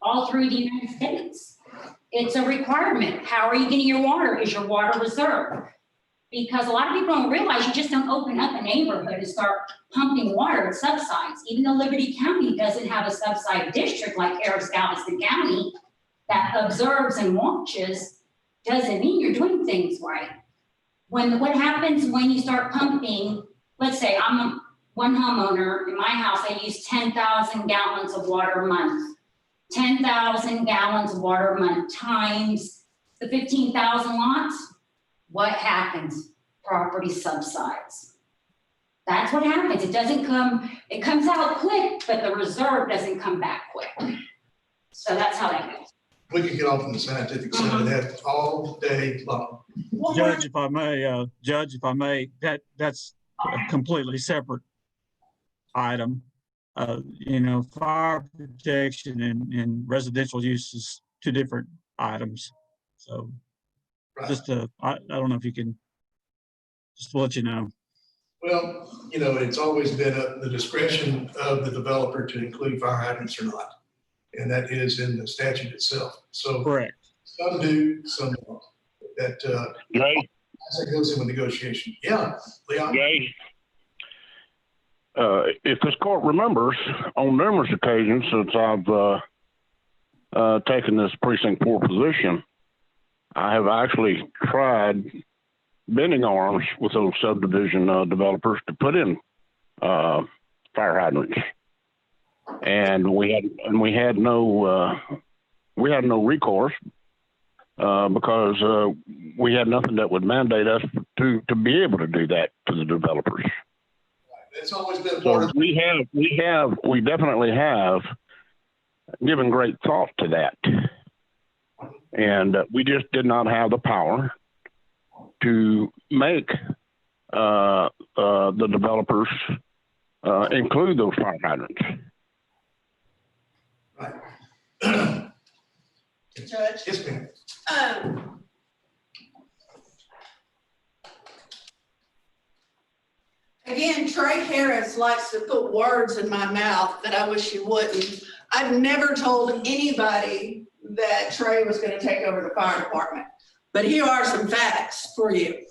all through the United States. It's a requirement. How are you getting your water? Is your water reserved? Because a lot of people don't realize you just don't open up a neighborhood and start pumping water at subsides. Even though Liberty County doesn't have a subside district like Harris Galveston County that observes and watches, doesn't mean you're doing things right. What happens when you start pumping, let's say I'm one homeowner, in my house, I use 10,000 gallons of water a month. 10,000 gallons of water a month times the 15,000 lots. What happens? Property subsides. That's what happens. It comes out quick, but the reserve doesn't come back quick. So that's how that goes. We can get off on the scientific side of that all day long. Judge, if I may, that's a completely separate item. Fire protection and residential use is two different items. So right. I don't know if you can, just to let you know. Well, it's always been at the discretion of the developer to include fire hydrants or not. And that is in the statute itself. So correct. Some do, some don't. That goes in with negotiation. Yeah, Leon. Jay, if this court remembers, on numerous occasions since I've taken this precinct 4 position, I have actually tried bending arms with those subdivision developers to put in fire hydrants. And we had no recourse because we had nothing that would mandate us to be able to do that to the developers. It's always been part of. We definitely have given great thought to that, and we just did not have the power to make the developers include those fire hydrants. Right. Judge? Yes, ma'am. Again, Trey Harris likes to put words in my mouth that I wish he wouldn't. I've never told anybody that Trey was going to take over the fire department. But here are some facts for you.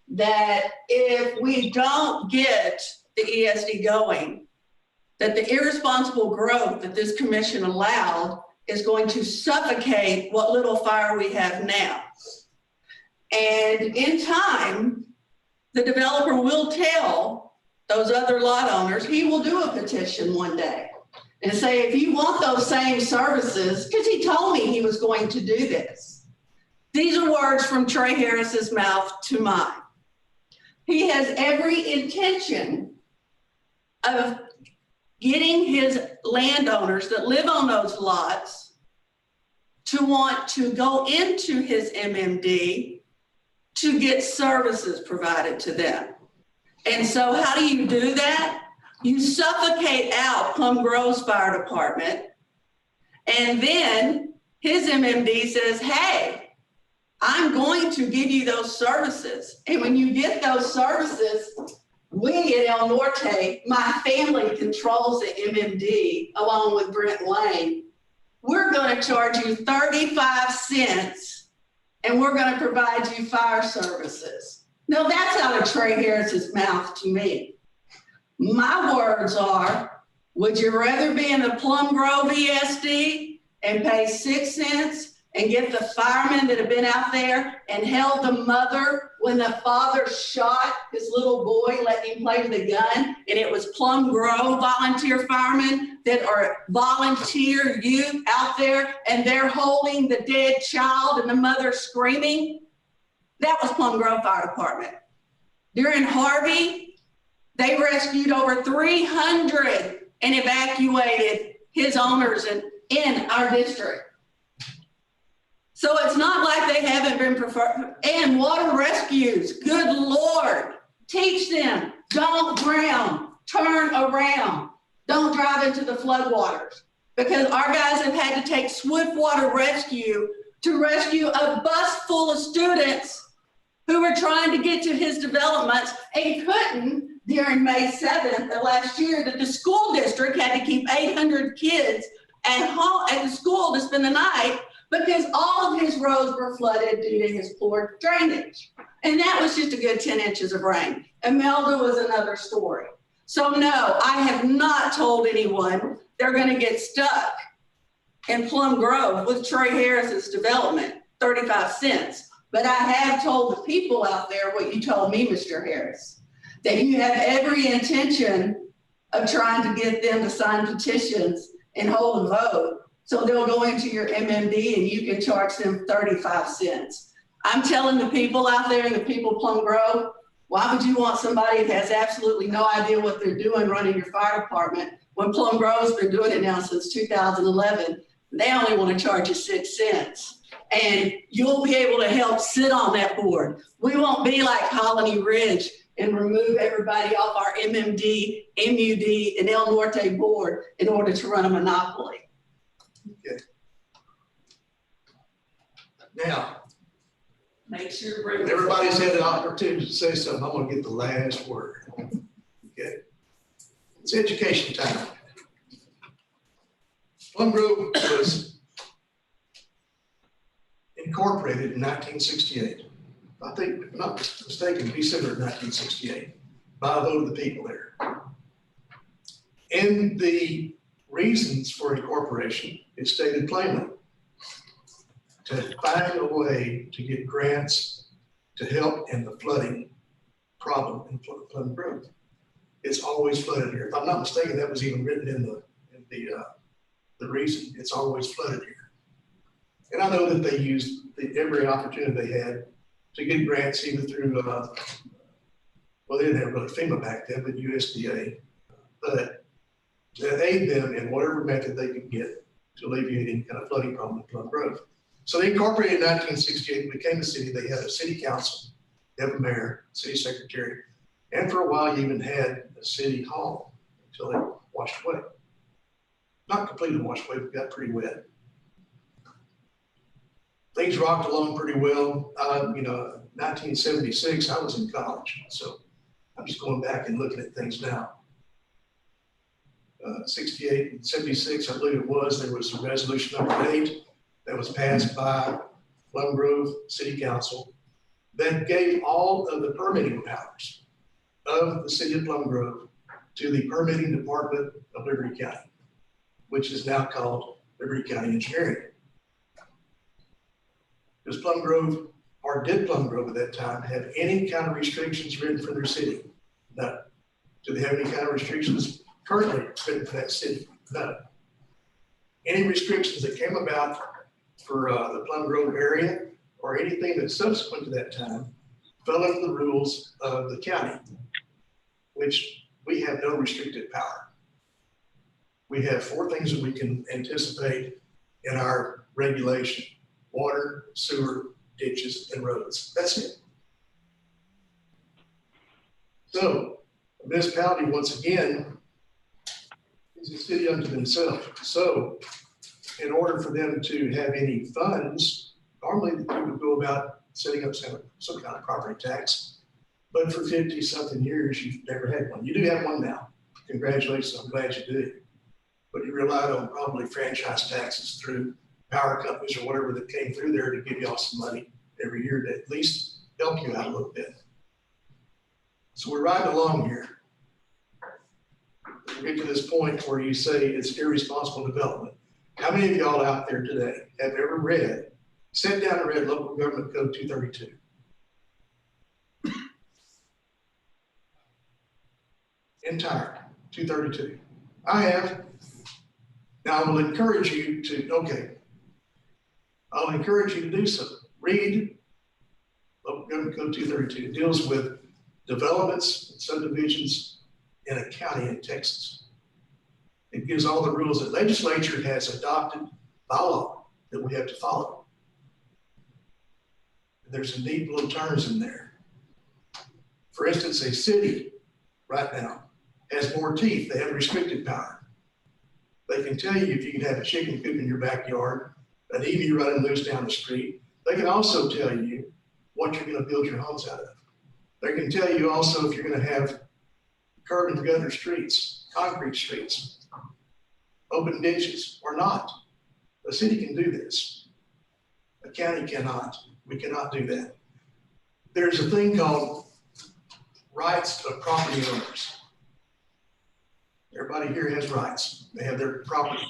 That if we don't get the ESD going, that the irresponsible growth that this commission allowed is going to suffocate what little fire we have now. And in time, the developer will tell those other lot owners, he will do a petition one day and say, if you want those same services, because he told me he was going to do this. These are words from Trey Harris's mouth to mine. He has every intention of getting his landowners that live on those lots to want to go into his MMD to get services provided to them. And so how do you do that? You suffocate out Plum Grove's fire department, and then his MMD says, hey, I'm going to give you those services. And when you get those services, we at El Norte, my family controls the MMD along with Brent Lane. We're going to charge you 35 cents and we're going to provide you fire services. No, that's out of Trey Harris's mouth to me. My words are, would you rather be in the Plum Grove ESD and pay 6 cents and get the firemen that have been out there and held the mother when the father shot his little boy, letting him play with a gun, and it was Plum Grove volunteer firemen that are volunteer youth out there, and they're holding the dead child and the mother screaming? That was Plum Grove Fire Department. During Harvey, they rescued over 300 and evacuated his owners in our district. So it's not like they haven't been preferred. And water rescues, good Lord, teach them, don't drown, turn around, don't drive into the floodwaters. Because our guys have had to take swift water rescue to rescue a bus full of students who were trying to get to his developments and couldn't during May 7th of last year, that the school district had to keep 800 kids at home at the school to spend the night because all of his roads were flooded due to his poor drainage. And that was just a good 10 inches of rain. Imelda was another story. So no, I have not told anyone they're gonna get stuck in Plum Grove with Troy Harris's development, 35 cents. But I have told the people out there what you told me, Mr. Harris, that you have every intention of trying to get them to sign petitions and hold a vote. So they'll go into your MMD and you can charge them 35 cents. I'm telling the people out there in the people of Plum Grove, why would you want somebody that has absolutely no idea what they're doing running your fire department when Plum Grove's been doing it now since 2011? They only want to charge you 6 cents. And you'll be able to help sit on that board. We won't be like Colony Ridge and remove everybody off our MMD, MUD, and El Norte board in order to run a monopoly. Okay. Now, Make sure to bring. everybody's had an opportunity to say something. I'm gonna get the last word. Okay. It's education time. Plum Grove was incorporated in 1968. I think, if I'm not mistaken, December of 1968, by a vote of the people there. And the reasons for incorporation is stated plainly: to find a way to get grants to help in the flooding problem in Plum Grove. It's always flooded here. If I'm not mistaken, that was even written in the reason. It's always flooded here. And I know that they used every opportunity they had to get grants either through, well, they didn't have really FEMA back then, but USDA, but to aid them in whatever method they could get to alleviate any kind of flooding problem in Plum Grove. So they incorporated in 1968, became a city. They had a city council, they have a mayor, city secretary, and for a while you even had a city hall until they washed away. Not completely washed away, but got pretty wet. Things rocked along pretty well. 1976, I was in college, so I'm just going back and looking at things now. 68 and 76, I believe it was, there was a resolution number 8 that was passed by Plum Grove City Council that gave all of the permitting powers of the city of Plum Grove to the permitting department of Liberty County, which is now called Liberty County Engineering. Does Plum Grove, or did Plum Grove at that time, have any kind of restrictions written for their city? No. Do they have any kind of restrictions currently written for that city? No. Any restrictions that came about for the Plum Grove area or anything that's subsequent to that time fell under the rules of the county, which we have no restricted power. We have 4 things that we can anticipate in our regulation: water, sewer, ditches, and roads. That's it. So a municipality, once again, is a city unto themselves. So in order for them to have any funds, normally you would go about setting up some kind of property tax. But for 50-something years, you've never had one. You do have one now. Congratulations, I'm glad you do. But you relied on probably franchise taxes through power companies or whatever that came through there to give y'all some money every year to at least help you out a little bit. So we're riding along here. We get to this point where you say it's irresponsible development. How many of y'all out there today have ever sat down and read Local Government Code 232? Entire 232. I have. Now I will encourage you to, I'll encourage you to do so. Read Local Government Code 232. It deals with developments and subdivisions in a county in Texas. It gives all the rules that legislature has adopted by law that we have to follow. There's some neat little terms in there. For instance, a city right now has more teeth. They have restricted power. They can tell you if you can have a chicken coop in your backyard, an EV running loose down the street. They can also tell you what you're going to build your homes out of. They can tell you also if you're going to have curb and gutter streets, concrete streets, open ditches or not. The city can do this. A county cannot. We cannot do that. There's a thing called rights of property owners. Everybody here has rights. They have their property.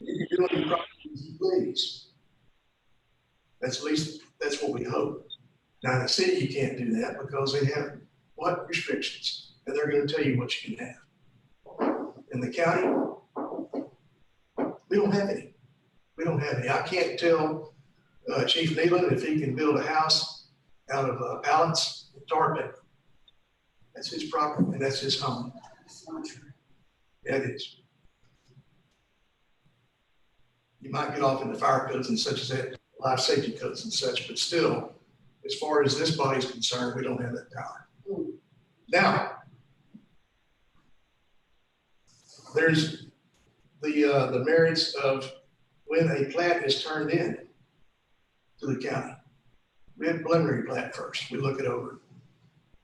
You can do any property as you please. That's at least, that's what we hope. Now in the city, you can't do that because they have what restrictions, and they're gonna tell you what you can have. In the county, we don't have any. We don't have any. I can't tell Chief Nealon if he can build a house out of pallets and tar paper. That's his property and that's his home. Yeah, it is. You might get off in the fire codes and such as that, life safety codes and such, but still, as far as this body is concerned, we don't have that power. Now, there's the merits of when a plat is turned in to the county. We have preliminary plat first. We look it over.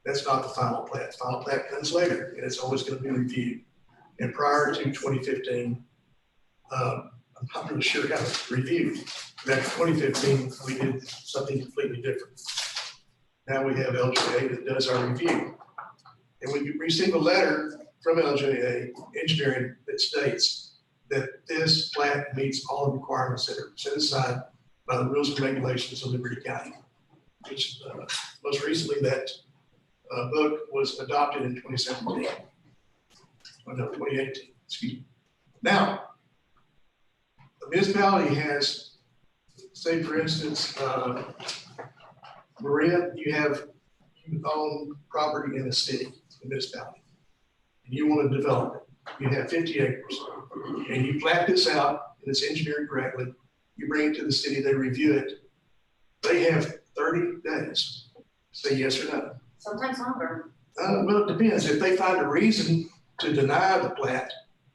That's not the final plat. Final plat comes later, and it's always going to be reviewed. And prior to 2015, I'm not really sure how it's reviewed. Back in 2015, we did something completely different. Now we have LJA that does our review. And we receive a letter from LJA Engineering that states that this plat meets all the requirements that are set aside by the rules and regulations of Liberty County. Which most recently that book was adopted in 2017. Oh, no, 2018, excuse me. Now, the municipality has, say for instance, Maria, you own property in the city, the municipality, and you want to develop it. You have 50 acres, and you plat this out, and it's engineered correctly. You bring it to the city, they review it. They have 30 days to say yes or no. Sometimes longer. Well, it depends. If they find a reason to deny the plat,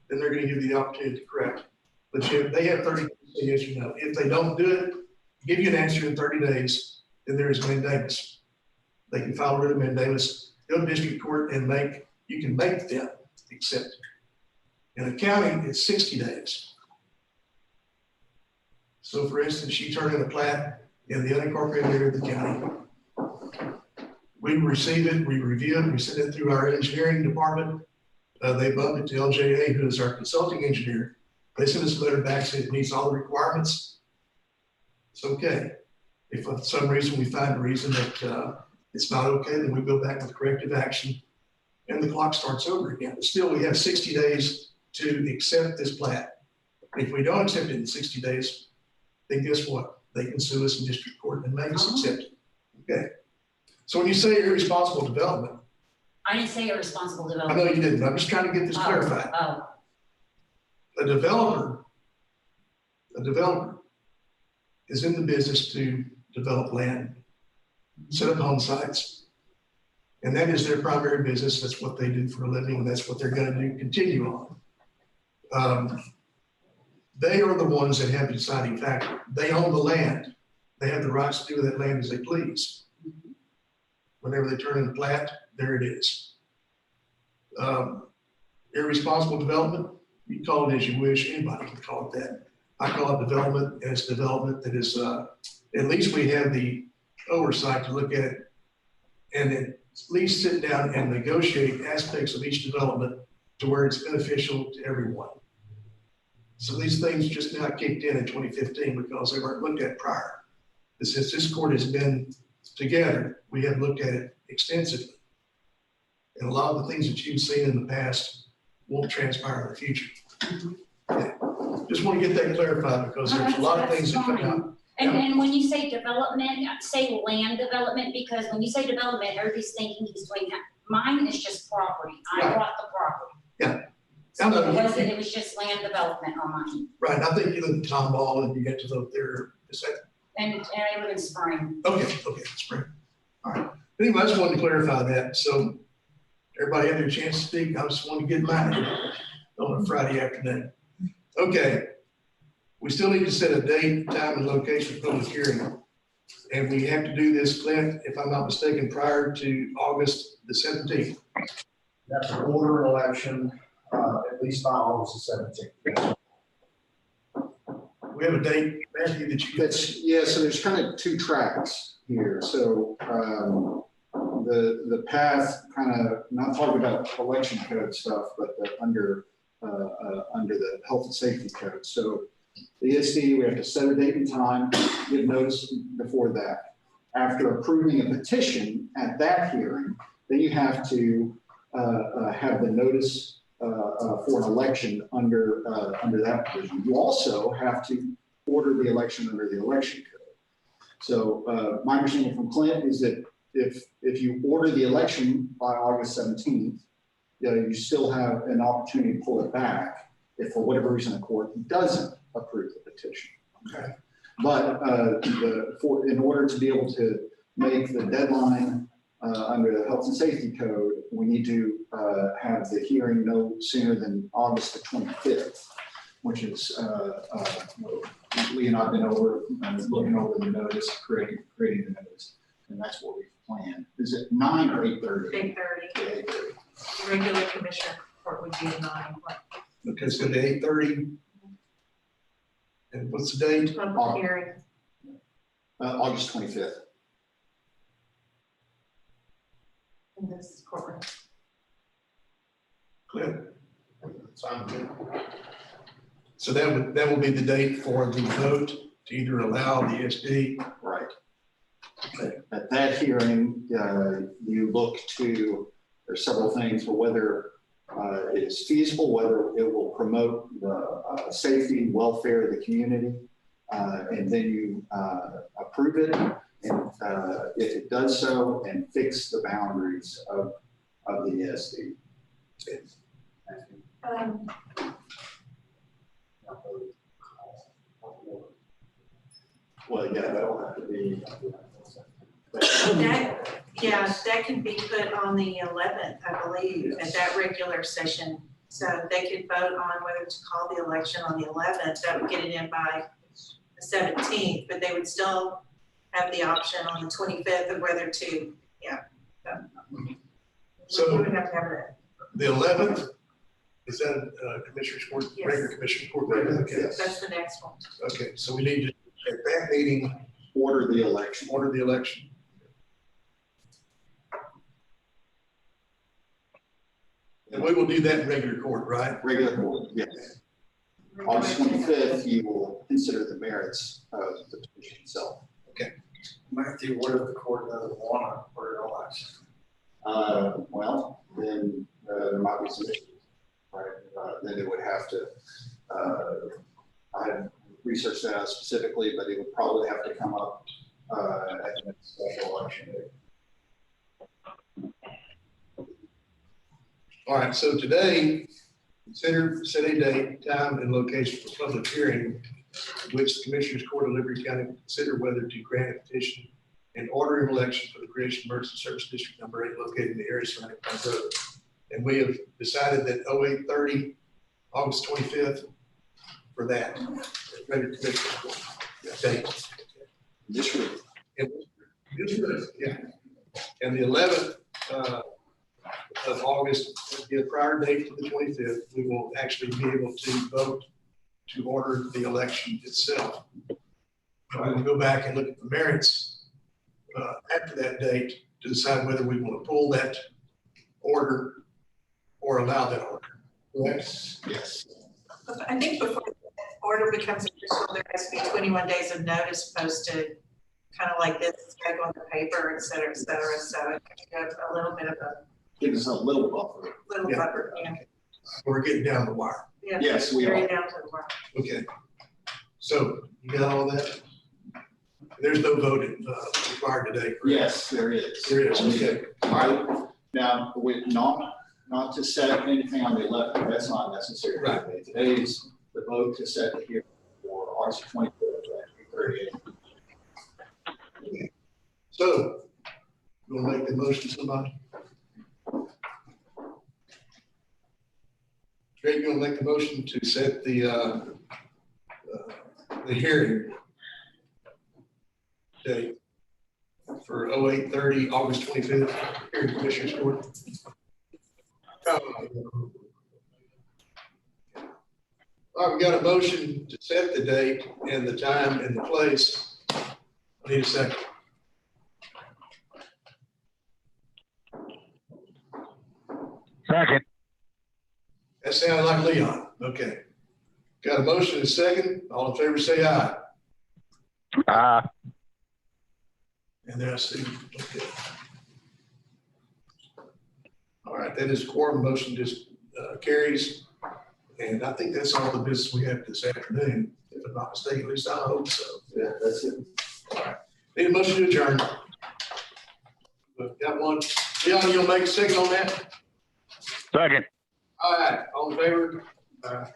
then they're going to give you the opportunity to correct it. But they have 30 days to say yes or no. If they don't do it, give you an answer in 30 days, then there is mandamus. They can file a writ of mandamus, go to district court and you can make them accept it. In a county, it's 60 days. So for instance, you turn in a plat in the unincorporated area of the county. We receive it, we review it, we send it through our engineering department. They bump it to LJA, who is our consulting engineer. They send us a letter back saying it meets all the requirements. It's okay. If for some reason we find a reason that it's not okay, then we go back with corrective action and the clock starts over again. But still, we have 60 days to accept this plat. If we don't accept it in 60 days, then guess what? They can sue us in district court and make us accept it. Okay. So when you say irresponsible development, I didn't say irresponsible I development. know you didn't. I'm just trying to get this clarified. Oh, A developer is in the business to develop land, set up home sites, and that is their primary business. That's what they do for a living, and that's what they're going to do, continue on. They are the ones that have the deciding factor. They own the land. They have the rights to do with that land as they please. Whenever they turn in the plat, there it is. Irresponsible development, you call it as you wish, anybody can call it that. I call it development, and it's development that is, at least we have the oversight to look at it and at least sit down and negotiate aspects of each development to where it's beneficial to everyone. So these things just now kicked in 2015 because they weren't looked at prior. But since this court has been together, we have looked at it extensively. And a lot of the things that you've seen in the past won't transpire in the future. Yeah. Just want to get that clarified because there's a lot of things that come out. And when you say development, say land development, because when you say development, everybody's thinking he's doing that. Mine is just property. I bought the property. Yeah. So it was just land development on mine. Right. I think you live in Tomball and you get to vote there. Is that? And I live in Spring. Okay, Spring. All right. Anyway, I just wanted to clarify that. So everybody had their chance to speak. I just wanted to get mine on a Friday afternoon. Okay. We still need to set a date, time, and location for public hearing. And we have to do this, Clint, if I'm not mistaken, prior to August the 17th. That's an order election, at least by August the 17th. we have a date, Matthew, that you. Yeah, so there's kind of two tracks here. So the path kind of, not talking about election code stuff, but under the health and safety code. So the ESD, we have to set a date and time, give notice before that. After approving a petition at that hearing, then you have to have the notice for an election under that provision. You also have to order the election under the election code. So my understanding from Clint is that if you order the election by August 17th, you still have an opportunity to pull it back if for whatever reason the court doesn't approve the petition. Okay. But in order to be able to make the deadline under the health and safety code, we need to have the hearing no sooner than August the 25th, which is Lee and I have been over looking over the notice, creating the notice, and that's what we've planned. Is it 9 or 8:30? 8:30. Regular commissioner report would be 9. Okay, it's going to be 8:30. And what's the date? Public hearing. August 25th. In this courtroom. Clear. So that will be the date for the vote to either allow the SD. Right. Okay. At that hearing, you look to, there's several things for whether it is feasible, whether it will promote the safety and welfare of the community, and then you approve it, and if it does so, and fix the boundaries of the ESD. Well, yeah, that'll have to be. That can be put on the 11th, I believe, at that regular session. So they could vote on whether to call the election on the 11th. That would get it in by the 17th, but they would still have the option on the 25th of whether to, So we would have to have it. The 11th, is that Commissioner's Court, Yes. regular Commissioner's Court? Okay. That's the next one. Okay, so we need to, at that meeting, order the election. Order the election. And we will do that in regular court, right? Regular court, yes. August 25th, you will consider the merits of the petition itself. Okay. Matthew, what if the court doesn't want to order an election? Well, then there might be some issues, right? Then it would have to, I haven't researched that out specifically, but it would probably have to come up at the next special election day. All right, so today, consider set a date, time, and location for public hearing, in which the Commissioners Court of Liberty County will consider whether to grant a petition and order an election for the creation of Emergency Service District Number 8 located in the area surrounding Pine Grove. And we have decided that 0830, August 25th, for that. Regular Commissioners Court. Date. This week. Yeah. And the 11th of August, will be a prior date to the 25th, we will actually be able to vote to order the election itself. We will go back and look at the merits after that date to decide whether we want to pull that order or allow that order. Yes. Yes. I think before the order becomes official, there has to be 21 days of notice posted, kind of like this, it's got to go on the paper, et cetera, et cetera. So it gives a little bit of a. Give us a little buffer. Little buffer, yeah. We're getting down the wire. Yeah, yes, we very are. down to the wire. Okay. So you got all that? There's no vote required today. Correct? Yes, there is. There is. Okay. All right. Now, with not to set anything on the 11th, that's not necessary. Right. Today is the vote to set the hearing for August 25th at 38. Okay. So, you want to make the motion, somebody? Greg, you want to make the motion to set the hearing date for 0830, August 25th, here in Commissioner's Court? All right, we got a motion to set the date and the time and the place. I need a second. Second. That sounded like Leon. Okay. Got a motion and a second. All in favor, say aye. Aye. And then I see, okay. All right, that is quorum. Motion just carries. And I think that's all the business we have this afternoon, if I'm not mistaken. At least I hope so. Yeah, that's it. All right. Need a motion to adjourn. We've got one. Leon, you'll make a second on that? Second. All right, all in favor? Aye.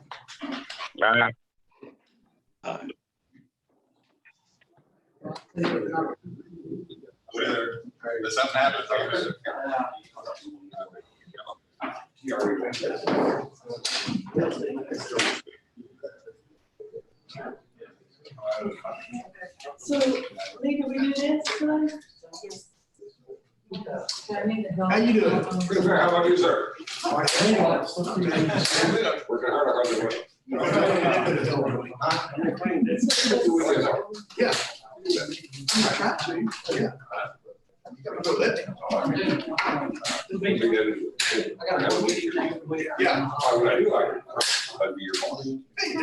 Does something happen? So, Lee, can we do this tonight? How you doing? Pretty fair. How about you, sir? All right. Working hard on the way. Yeah. I tried to, yeah. Go let me. I got a meeting. Yeah. Why would I do like it?